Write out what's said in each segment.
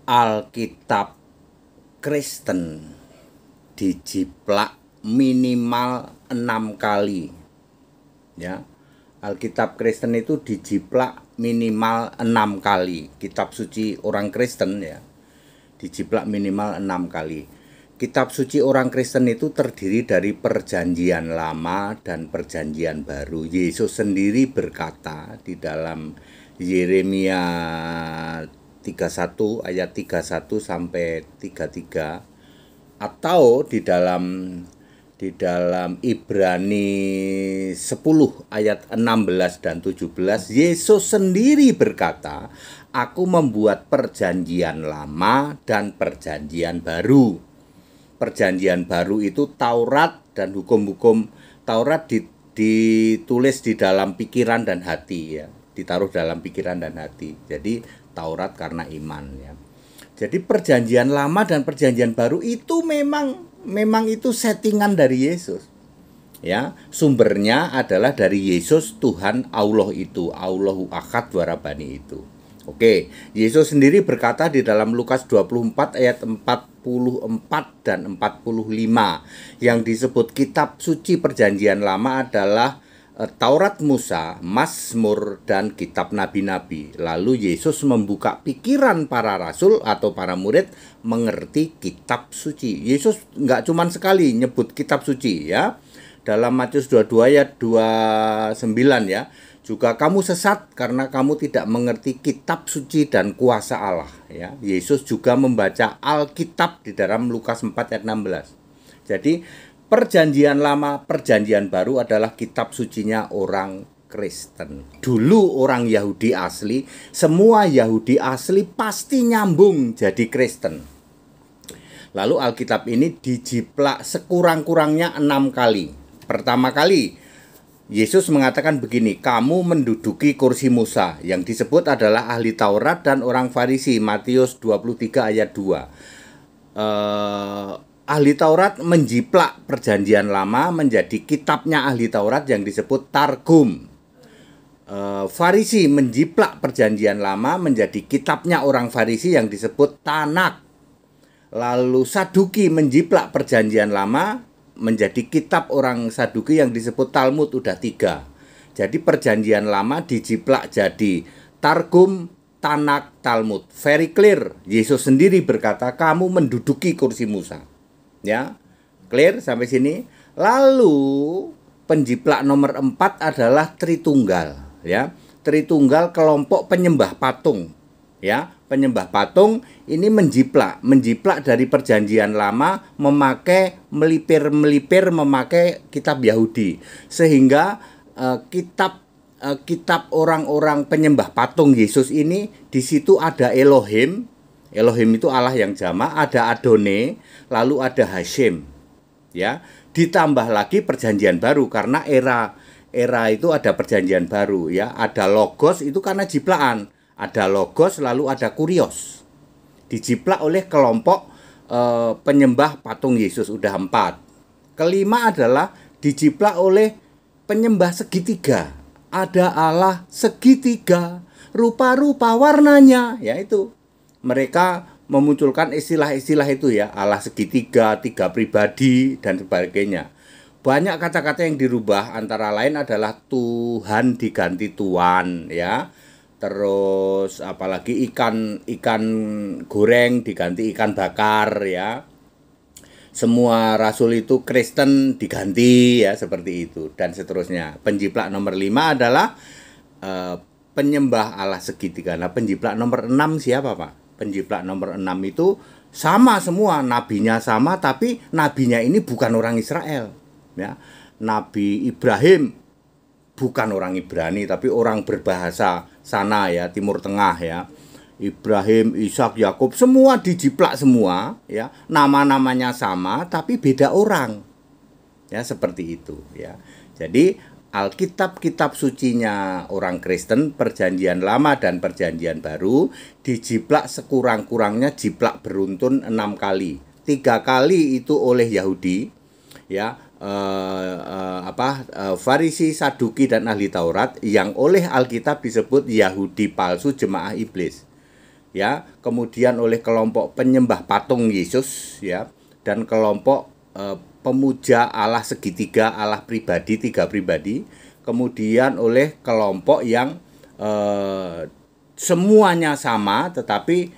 Alkitab Kristen dijiplak minimal 6 kali. Ya. Alkitab Kristen itu dijiplak minimal 6 kali. Kitab suci orang Kristen ya. Dijiplak minimal 6 kali. Kitab suci orang Kristen itu terdiri dari Perjanjian Lama dan Perjanjian Baru. Yesus sendiri berkata di dalam Yeremia 31 ayat 31 sampai 33, atau di dalam Ibrani 10 ayat 16 dan 17, Yesus sendiri berkata, "Aku membuat perjanjian lama dan perjanjian baru." Perjanjian baru itu Taurat dan hukum-hukum Taurat ditulis di dalam pikiran dan hati ya, ditaruh dalam pikiran dan hati. Jadi Taurat karena iman ya. Jadi perjanjian lama dan perjanjian baru itu memang itu settingan dari Yesus. Ya, sumbernya adalah dari Yesus, Tuhan Allah itu, Allahu Ahad Warabani itu. Oke, Yesus sendiri berkata di dalam Lukas 24 ayat 44 dan 45, yang disebut kitab suci perjanjian lama adalah Taurat Musa, Mazmur, dan kitab nabi-nabi. Lalu Yesus membuka pikiran para rasul atau para murid mengerti kitab suci. Yesus nggak cuma sekali nyebut kitab suci ya. Dalam Matius 22 ayat 29 ya. Juga kamu sesat karena kamu tidak mengerti kitab suci dan kuasa Allah ya. Yesus juga membaca Alkitab di dalam Lukas 4 ayat 16. Jadi Perjanjian Lama, Perjanjian Baru adalah kitab sucinya orang Kristen. Dulu orang Yahudi asli, semua Yahudi asli pasti nyambung jadi Kristen. Lalu Alkitab ini dijiplak sekurang-kurangnya 6 kali. Pertama kali, Yesus mengatakan begini, "Kamu menduduki kursi Musa." Yang disebut adalah ahli Taurat dan orang Farisi, Matius 23 ayat 2. Ahli Taurat menjiplak perjanjian lama menjadi kitabnya ahli Taurat yang disebut Targum. Farisi menjiplak perjanjian lama menjadi kitabnya orang Farisi yang disebut Tanak. Lalu Saduki menjiplak perjanjian lama menjadi kitab orang Saduki yang disebut Talmud. Udah 3. Jadi perjanjian lama dijiplak jadi Targum, Tanak, Talmud. Very clear. Yesus sendiri berkata, "Kamu menduduki kursi Musa." Ya, clear sampai sini. Lalu penjiplak nomor 4 adalah Tritunggal ya. Tritunggal kelompok penyembah patung ya. Penyembah patung ini menjiplak dari perjanjian lama memakai melipir memakai kitab Yahudi, sehingga kitab orang-orang penyembah patung Yesus ini di situ ada Elohim. Elohim itu Allah yang jamak, ada Adone, lalu ada Hashem. Ya, ditambah lagi perjanjian baru karena era itu ada perjanjian baru ya, ada Logos itu karena jiplaan. Ada Logos lalu ada Kurios. Dijiplak oleh kelompok penyembah patung Yesus, udah 4. Kelima adalah dijiplak oleh penyembah segitiga. Ada Allah segitiga, rupa-rupa warnanya, yaitu mereka memunculkan istilah-istilah itu ya, Allah segitiga, 3 pribadi, dan sebagainya. Banyak kata-kata yang dirubah, antara lain adalah Tuhan diganti Tuan ya. Terus apalagi ikan goreng diganti ikan bakar ya. Semua rasul itu Kristen diganti ya, seperti itu dan seterusnya. Penjiplak nomor 5 adalah penyembah Allah segitiga. Nah, penjiplak nomor 6 siapa, Pak? Penjiplak nomor 6 itu sama semua, nabinya sama, tapi nabinya ini bukan orang Israel ya. Nabi Ibrahim bukan orang Ibrani, tapi orang berbahasa sana ya, Timur Tengah ya. Ibrahim, Ishak, Yakub semua dijiplak semua ya. Nama-namanya sama tapi beda orang. Ya, seperti itu ya. Jadi Alkitab-kitab sucinya orang Kristen, perjanjian lama dan perjanjian baru, dijiplak sekurang-kurangnya jiplak beruntun 6 kali. 3 kali itu oleh Yahudi, ya, Farisi, Saduki, dan ahli Taurat, yang oleh Alkitab disebut Yahudi palsu, jemaah iblis. ya, kemudian oleh kelompok penyembah patung Yesus, ya, dan kelompok pemuja Allah segitiga, Allah pribadi, tiga pribadi, kemudian oleh kelompok yang semuanya sama tetapi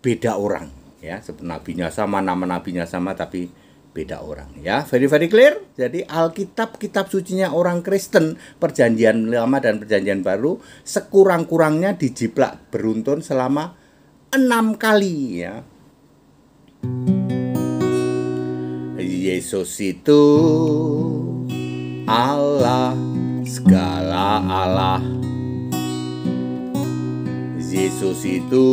beda orang, ya, nabinya sama, nama nabinya sama tapi beda orang, ya. Very clear. Jadi Alkitab, kitab sucinya orang Kristen, Perjanjian Lama dan Perjanjian Baru, sekurang-kurangnya dijiplak beruntun selama 6 kali, ya. Yesus itu Allah, segala Allah. Yesus itu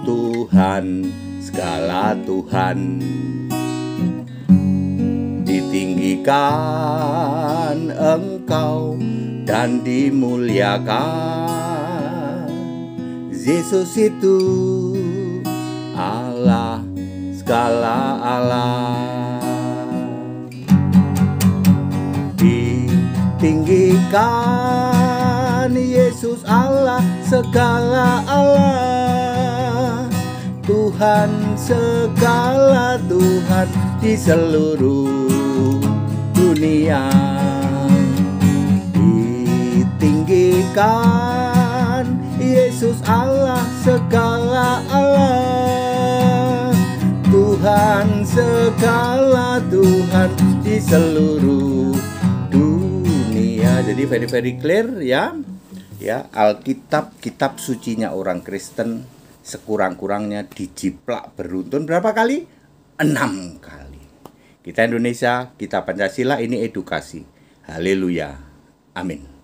Tuhan, segala Tuhan. Ditinggikan Engkau dan dimuliakan. Yesus itu Allah, segala Allah. Ditinggikan Yesus Allah, segala Allah. Tuhan, segala Tuhan di seluruh dunia. Ditinggikan Yesus Allah, segala Allah. Tuhan, segala Tuhan di seluruh dunia. Jadi very clear, ya. Ya, Alkitab, kitab sucinya orang Kristen, sekurang-kurangnya dijiplak beruntun berapa kali? 6 kali. Kita Indonesia, kita Pancasila, ini edukasi. Haleluya. Amin.